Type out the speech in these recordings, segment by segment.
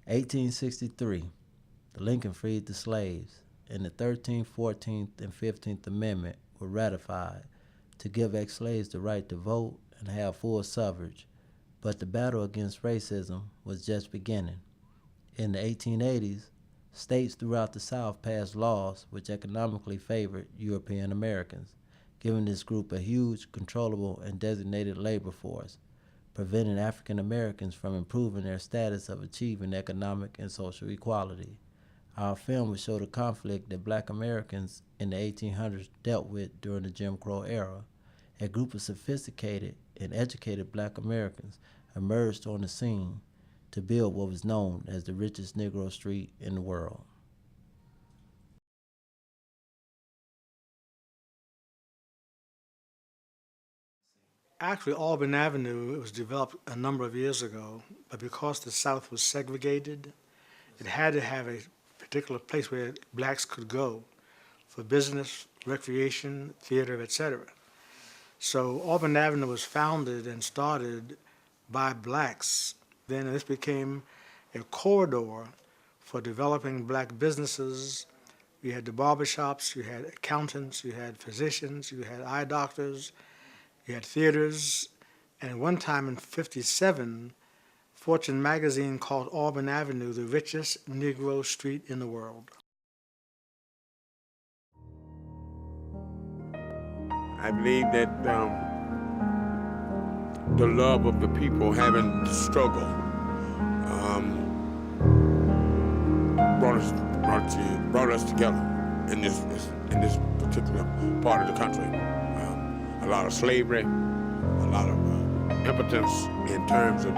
1863, the Lincoln freed the slaves, and the 13th, 14th, and 15th Amendment were ratified to give ex-slaves the right to vote and have full suffrage, but the battle against racism was just beginning. In the 1880s, states throughout the South passed laws which economically favored European Americans, giving this group a huge, controllable, and designated labor force, preventing African Americans from improving their status of achieving economic and social equality. Our film will show the conflict that Black Americans in the 1800s dealt with during the Jim Crow era. A group of sophisticated and educated Black Americans emerged on the scene to build what was known as the richest Negro street in the world. Actually, Auburn Avenue was developed a number of years ago, but because the South was segregated, it had to have a particular place where blacks could go for business, recreation, theater, etc. So Auburn Avenue was founded and started by blacks. Then this became a corridor for developing black businesses. You had the barbershops, you had accountants, you had physicians, you had eye doctors, you had theaters, and at one time in '57, Fortune magazine called Auburn Avenue the richest Negro street in the world. I believe that the love of the people having the struggle brought us together in this particular part of the country. A lot of slavery, a lot of impotence in terms of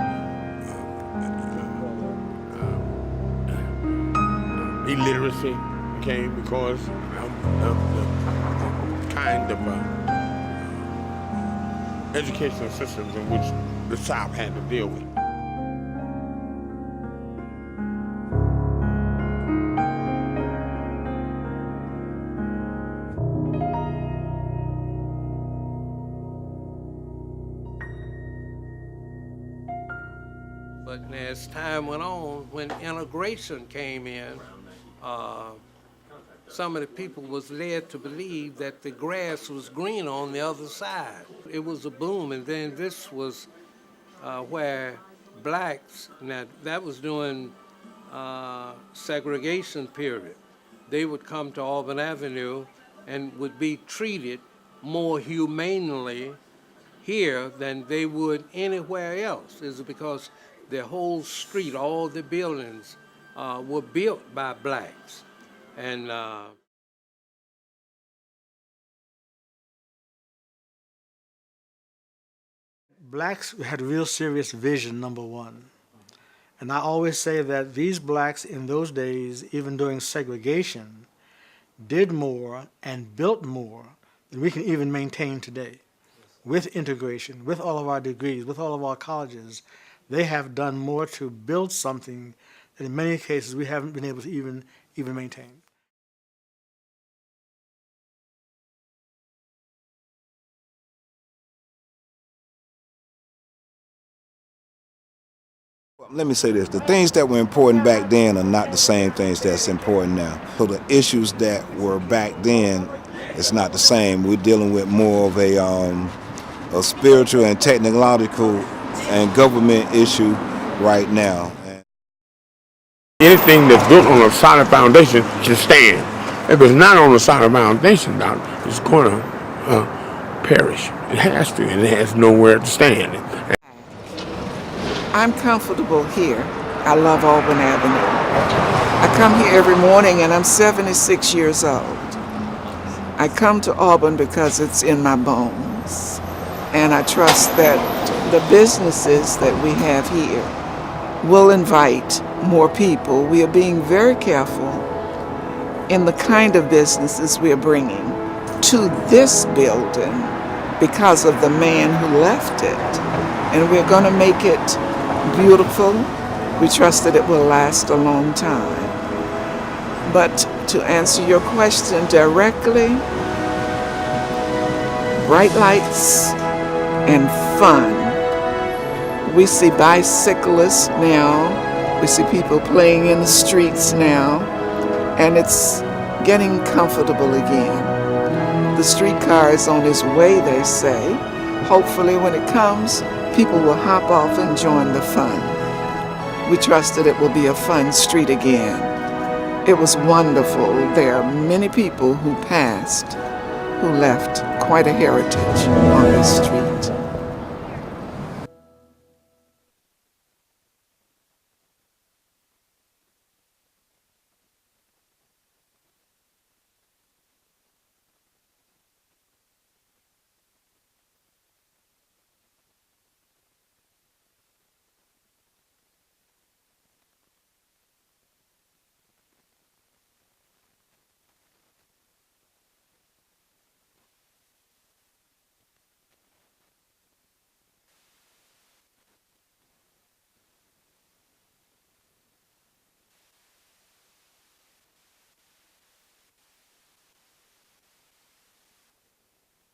illiteracy came because of the kind of educational systems in which the South had to deal with. But as time went on, when integration came in, some of the people was led to believe that the grass was green on the other side. It was a boom, and then this was where blacks, now that was during segregation period. They would come to Auburn Avenue and would be treated more humanely here than they would anywhere else. Is because the whole street, all the buildings were built by blacks. And blacks had real serious vision, number one. And I always say that these blacks in those days, even during segregation, did more and built more than we can even maintain today. With integration, with all of our degrees, with all of our colleges, they have done more to build something that in many cases we haven't been able to even maintain. Let me say this, the things that were important back then are not the same things that's important now. So the issues that were back then, it's not the same. We're dealing with more of a spiritual and technological and government issue right now. Anything that's built on a solid foundation should stand. If it's not on a solid foundation, it's going to perish. It has to, and it has nowhere to stand. I'm comfortable here. I love Auburn Avenue. I come here every morning and I'm 76 years old. I come to Auburn because it's in my bones. And I trust that the businesses that we have here will invite more people. We are being very careful in the kind of businesses we are bringing to this building because of the man who left it. And we're going to make it beautiful. We trust that it will last a long time. But to answer your question directly, bright lights and fun. We see bicyclists now We see people playing in the streets now, and it's getting comfortable again. The streetcar is on its way, they say. Hopefully when it comes, people will hop off and join the fun. We trust that it will be a fun street again. It was wonderful. There are many people who passed who left quite a heritage on this street.